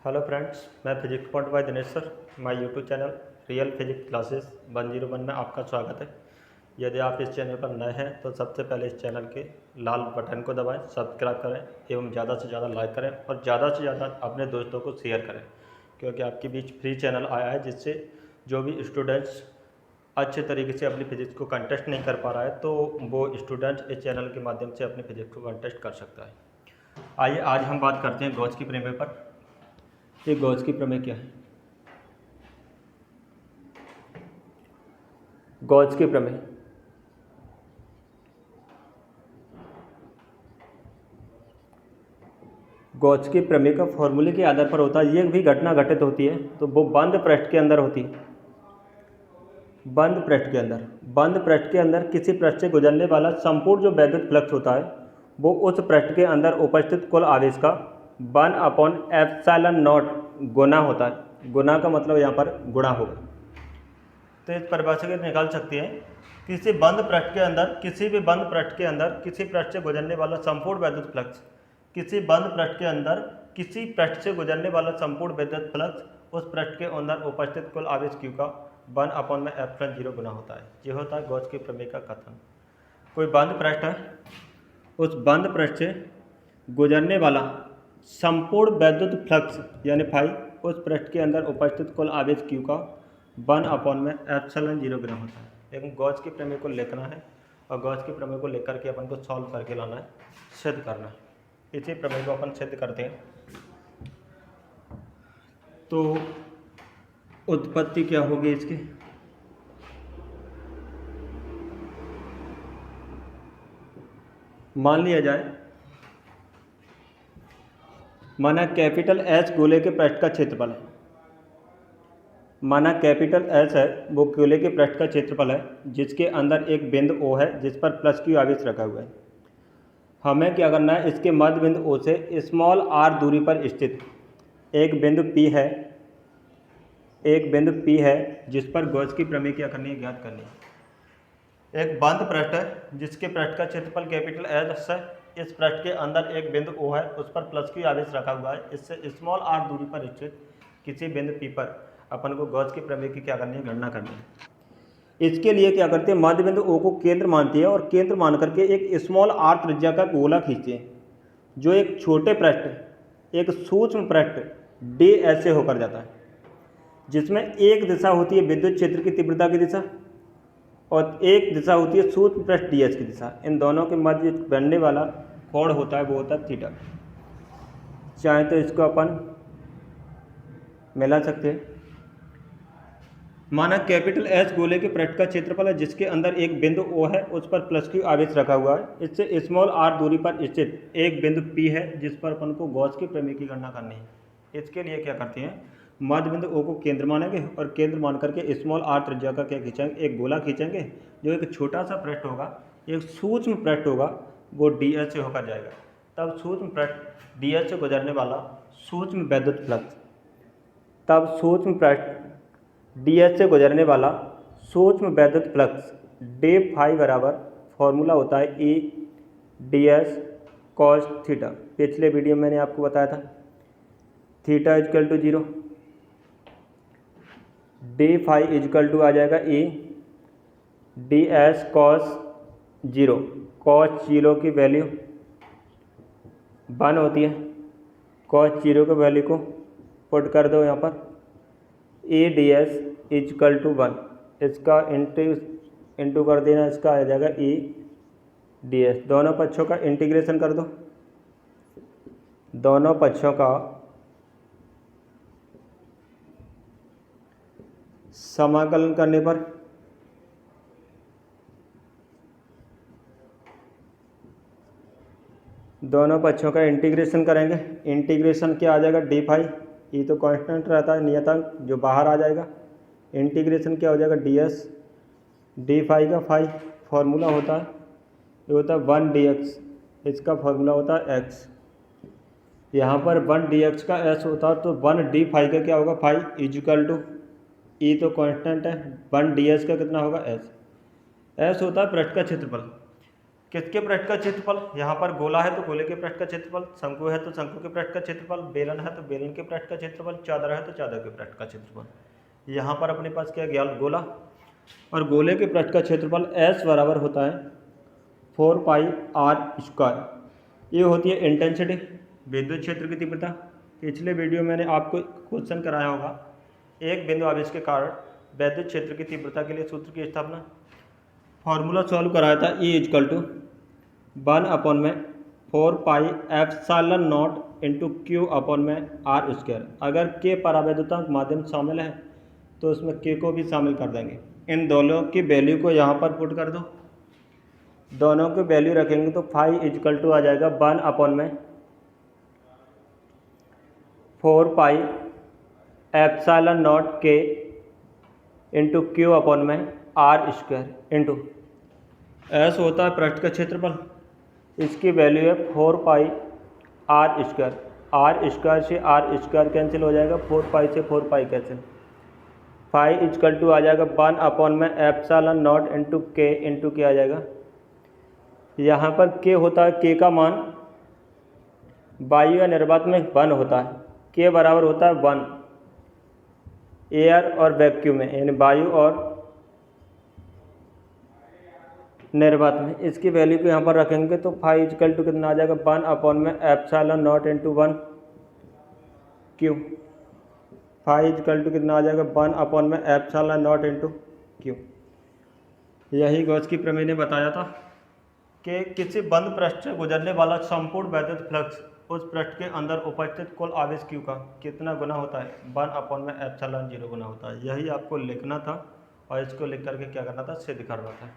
Hello friends, मैं physics point by Dinesh sir. My YouTube channel real physics classes 101 में आपका स्वागत है। यदि आप इस चैनल पर नए हैं तो सबसे पहले इस चैनल के लाल बटन को दबाएं, सब्सक्राइब करें एवं ज़्यादा से ज़्यादा लाइक करें और ज़्यादा से ज़्यादा अपने दोस्तों को शेयर करें, क्योंकि आपके बीच फ्री चैनल आया है जिससे जो भी स्टूडेंट्स अच्छे तरीके से अपनी फिजिक्स को कंटेस्ट नहीं कर पा रहा है तो वो स्टूडेंट इस चैनल के माध्यम से अपनी फिजिक्स को कंटेस्ट कर सकता है। आइए आज हम बात करते हैं गॉस की प्रमेय पर। ये गॉस की प्रमेय क्या है? गॉस की प्रमेय गॉस की प्रमेय का फॉर्मूले के आधार पर होता है। ये भी घटना घटित होती है तो वो बंद पृष्ठ के अंदर होती है। बंद पृष्ठ के अंदर किसी पृष्ठ से गुजरने वाला संपूर्ण जो वैद्युत फ्लक्स होता है वो उस पृष्ठ के अंदर उपस्थित कुल आवेश का 1/ε0 गुना होता है। गुना का मतलब यहाँ पर गुणा होगा। तो इस परिभाषा को निकाल सकते हैं। किसी बंद पृष्ठ के अंदर किसी भी बंद पृष्ठ के अंदर किसी पृष्ठ से गुजरने वाला संपूर्ण वैद्युत फ्लक्स किसी बंद पृष्ठ के अंदर किसी पृष्ठ से गुजरने वाला संपूर्ण वैद्युत फ्लक्स उस पृष्ठ के अंदर उपस्थित कुल आवेश Q का 1/ε0 गुना होता है। ये होता है गॉस की प्रमेय का कथन। कोई बंद पृष्ठ है, उस बंद पृष्ठ से गुजरने वाला संपूर्ण वैद्युत फ्लक्स यानी फाई उस पृष्ठ के अंदर उपस्थित कुल आवेश Q का 1/ε0 गुना होता है। लेकिन गॉस की प्रमेय को लिखना है और गॉस की प्रमेय को लेकर के अपन को सॉल्व करके लाना है, सिद्ध करना है। इसी प्रमेय को अपन सिद्ध करते हैं। तो उत्पत्ति क्या होगी इसकी? मान लिया जाए, माना कैपिटल H गोले के पृष्ठ का क्षेत्रफल है। माना कैपिटल H है वो गोले के पृष्ठ का क्षेत्रफल है जिसके अंदर एक बिंदु O है जिस पर प्लस Q आवेश रखा हुआ है। हमें क्या करना है, इसके मध्य बिंदु O से स्मॉल r दूरी पर स्थित एक बिंदु P है जिस पर गॉस की प्रमेय क्या करनी है, ज्ञात करनी है। एक बंद पृष्ठ है जिसके पृष्ठ का क्षेत्रफल कैपिटल H है। इस पृष्ठ के अंदर एक बिंदु O है, उस पर प्लस Q आवेश रखा हुआ है। इससे स्मॉल r दूरी पर स्थित किसी बिंदु P पर अपन को गॉस की प्रमेय की क्या करनी है, गणना करनी है। इसके लिए क्या करते हैं, मध्य बिंदु O को केंद्र मानते हैं और केंद्र मान करके एक स्मॉल r त्रिज्या का गोला खींचते हैं जो एक छोटे पृष्ठ एक सूक्ष्म पृष्ठ ds से होकर जाता है, जिसमें एक दिशा होती है विद्युत क्षेत्र की तीव्रता की दिशा और एक दिशा होती है सूक्ष्म पृष्ठ ds की दिशा। इन दोनों के मध्य बनने वाला कोण होता है वो होता है थीटा। चाहे तो इसको अपन मिला सकते हैं। माना कैपिटल H गोले के पृष्ठ का क्षेत्रफल है जिसके अंदर एक बिंदु O है, उस पर प्लस Q आवेश रखा हुआ है। इससे स्मॉल r दूरी पर स्थित एक बिंदु P है जिस पर अपन को गॉस की प्रमेय की गणना करनी है। इसके लिए क्या करते हैं, मध्य बिंदु O को केंद्र मानेंगे और केंद्र मान करके स्मॉल r त्रिज्या का क्या खींचेंगे, एक गोला खींचेंगे जो एक छोटा सा पृष्ठ होगा, एक सूक्ष्म पृष्ठ होगा, वो ds से होकर जाएगा। तब सूक्ष्म पृष्ठ ds से गुजरने वाला सूक्ष्म वैद्युत फ्लक्स ds से गुजरने वाला सूक्ष्म वैद्युत फ्लक्स d फाई बराबर फॉर्मूला होता है E ds cos थीटा। पिछले वीडियो में मैंने आपको बताया था theta equal to 0, d phi equal to आ जाएगा E ds cos 0। cos 0 की वैल्यू 1 होती है। cos 0 की वैल्यू को पुट कर दो यहाँ पर, A D S equal to 1, इसका इंटू कर देना, इसका आ जाएगा ई डी एस। दोनों पक्षों का इंटीग्रेशन कर दो। दोनों पक्षों का समाकलन करने पर दोनों पक्षों का इंटीग्रेशन करेंगे। इंटीग्रेशन क्या आ जाएगा, डी फाई, ये तो कांस्टेंट रहता है नियतांक जो बाहर आ जाएगा। इंटीग्रेशन क्या हो जाएगा, डी एस, डी फाई का फाई फॉर्मूला होता है ये होता है 1 dx, इसका फॉर्मूला होता है x। यहाँ पर 1 dx का s होता है तो 1 d फाई का क्या होगा, फाई इजकल टू ई तो कांस्टेंट है, 1 ds का कितना होगा, s। s होता है पृष्ठ का क्षेत्रफल। किसके पृष्ठ का क्षेत्रफल, यहाँ पर गोला है तो गोले के पृष्ठ का क्षेत्रफल, शंकु है तो शंकु के पृष्ठ का क्षेत्रफल, बेलन है तो बेलन के पृष्ठ का क्षेत्रफल, चादर है तो चादर के पृष्ठ का क्षेत्रफल। यहाँ पर अपने पास क्या गया, गोला, और गोले के पृष्ठ का क्षेत्रफल S बराबर होता है 4 पाई आर स्क्वायर। ये होती है इंटेंसिटी, विद्युत क्षेत्र की तीव्रता। पिछले वीडियो में मैंने आपको क्वेश्चन कराया होगा, एक बिंदु आवेश के कारण विद्युत क्षेत्र की तीव्रता के लिए सूत्र की स्थापना। फॉर्मूला सॉल्व कराया था, E equal to 1/4 pi epsilon naught into Q upon में आर स्क्वायर। अगर के परावैद्युतांक माध्यम शामिल है तो उसमें के को भी शामिल कर देंगे। इन दोनों की वैल्यू को यहाँ पर पुट कर दो, दोनों की वैल्यू रखेंगे तो फाई इजकल टू आ जाएगा 1/4 पाई एप्सिलॉन नॉट के इंटू क्यू अपॉन में आर स्क्वायर इंटू एस होता है पृष्ठ का क्षेत्रफल, इसकी वैल्यू है 4 pi R square. R square से आर स्क्वायर कैंसिल हो जाएगा, 4 पाई से 4 pi cancel, phi equal to आ जाएगा 1/में एप्सिलॉन नॉट इंटू के आ जाएगा। यहाँ पर के होता है, के का मान वायु या निर्वात में 1 होता है, के बराबर होता है 1 एयर और वैक्यूम में, यानी वायु और निर्वात में। इसकी वैल्यू को यहाँ पर रखेंगे तो फाई इजकल टू कितना आ जाएगा, 1/में epsilon naught into 1 Q. Phi equal to कितना आ जाएगा, 1/में एप्सिलॉन नॉट इंटू क्यू। यही गॉस की प्रमेय ने बताया था कि किसी बंद पृष्ठ से गुजरने वाला संपूर्ण वैद्युत फ्लक्स उस पृष्ठ के अंदर उपस्थित कुल आवेश Q का कितना गुना होता है, 1/में एप्सिलॉन 0 गुना होता है। यही आपको लिखना था और इसको लिख करके क्या करना था, सिद्ध करना था।